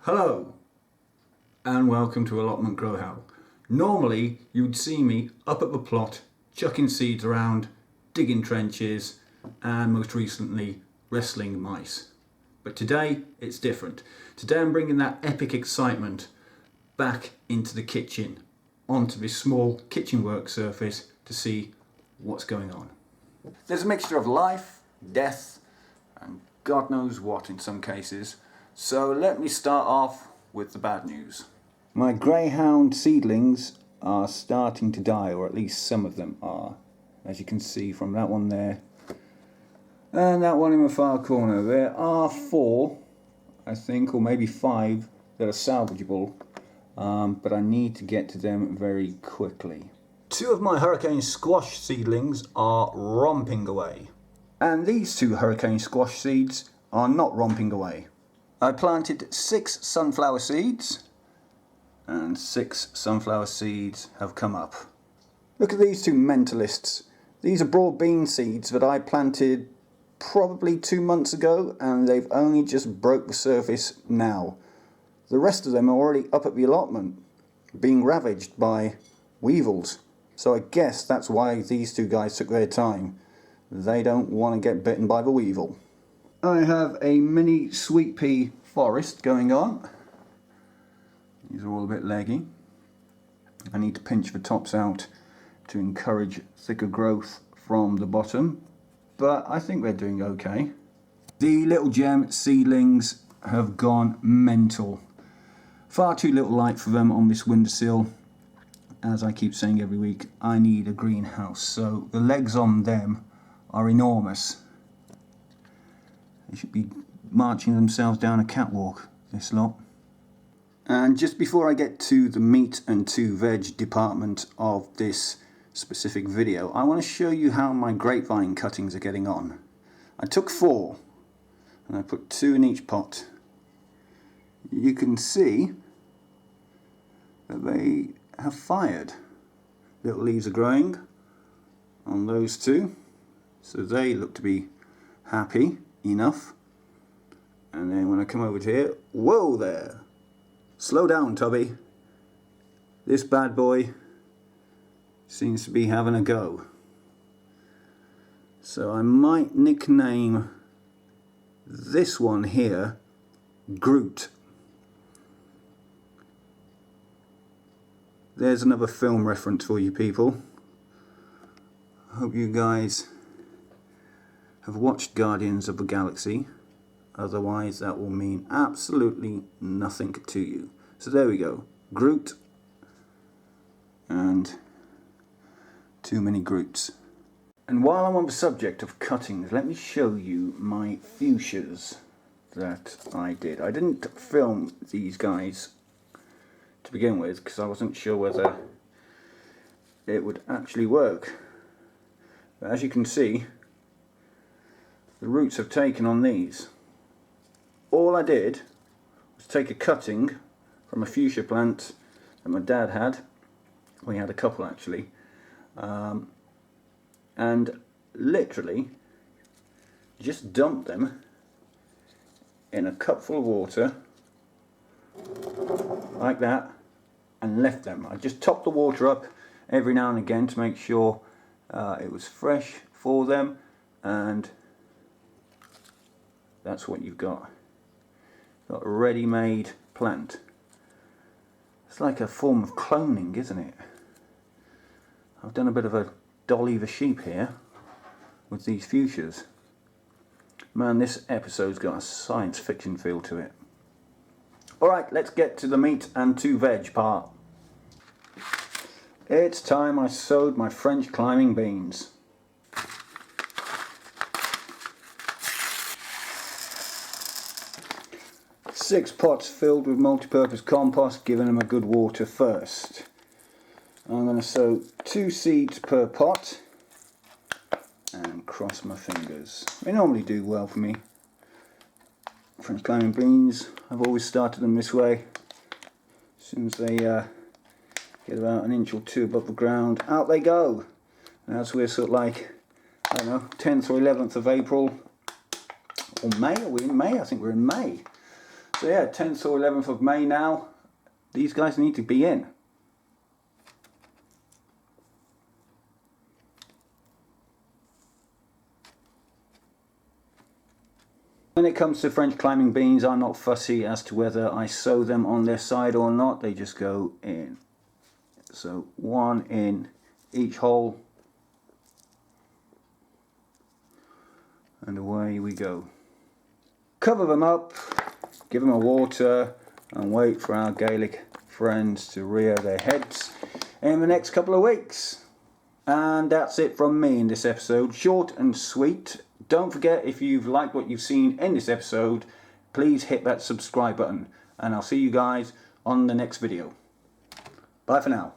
Hello and welcome to Allotment Grow How. Normally you'd see me up at the plot chucking seeds around, digging trenches and most recently wrestling mice. But today it's different. Today I'm bringing that epic excitement back into the kitchen, onto this small kitchen work surface to see what's going on. There's a mixture of life, death and God knows what in some cases. So let me start off with the bad news. My greyhound seedlings are starting to die, or at least some of them are. As you can see from that one there and that one in the far corner. There are 4, I think, or maybe 5 that are salvageable, but I need to get to them very quickly. 2 of my hurricane squash seedlings are romping away, and these 2 hurricane squash seeds are not romping away. I planted 6 sunflower seeds, and 6 sunflower seeds have come up. Look at these 2 mentalists. These are broad bean seeds that I planted probably 2 months ago, and they've only just broke the surface now. The rest of them are already up at the allotment, being ravaged by weevils. So I guess that's why these 2 guys took their time. They don't want to get bitten by the weevil. I have a mini sweet pea forest going on. These are all a bit leggy. I need to pinch the tops out to encourage thicker growth from the bottom, but I think they're doing okay. The little gem seedlings have gone mental. Far too little light for them on this windowsill. As I keep saying every week, I need a greenhouse, so the legs on them are enormous. They should be marching themselves down a catwalk, this lot. And just before I get to the meat and 2 veg department of this specific video, I want to show you how my grapevine cuttings are getting on. I took 4 and I put 2 in each pot. You can see that they have fired. Little leaves are growing on those 2, so they look to be happy enough. And then when I come over to here, whoa there! Slow down, Tubby. This bad boy seems to be having a go. So I might nickname this one here Groot. There's another film reference for you people. Hope you guys have watched Guardians of the Galaxy. Otherwise that will mean absolutely nothing to you. So there we go. Groot and too many Groots. And while I'm on the subject of cuttings, let me show you my fuchsias that I did. I didn't film these guys to begin with because I wasn't sure whether it would actually work. But as you can see, the roots have taken on these. All I did was take a cutting from a fuchsia plant that my dad had. We had a couple actually. And literally just dumped them in a cup full of water like that and left them. I just topped the water up every now and again to make sure it was fresh for them, and that's what you've got. Got a ready-made plant. It's like a form of cloning, isn't it? I've done a bit of a Dolly the Sheep here with these fuchsias. Man, this episode's got a science fiction feel to it. Alright, let's get to the meat and 2 veg part. It's time I sowed my French climbing beans. Six pots filled with multi-purpose compost, giving them a good water first. I'm going to sow 2 seeds per pot and cross my fingers. They normally do well for me. French climbing beans, I've always started them this way. As soon as they get about an inch or 2 above the ground, out they go. And as we're sort of like I don't know, 10th or 11th of April, or May. Are we in May? I think we're in May. So yeah, 10th or 11th of May now. These guys need to be in. When it comes to French climbing beans, I'm not fussy as to whether I sew them on their side or not. They just go in. So one in each hole. And away we go. Cover them up, give them a water, and wait for our Gaelic friends to rear their heads in the next couple of weeks. And that's it from me in this episode. Short and sweet. Don't forget, if you've liked what you've seen in this episode, please hit that subscribe button. And I'll see you guys on the next video. Bye for now.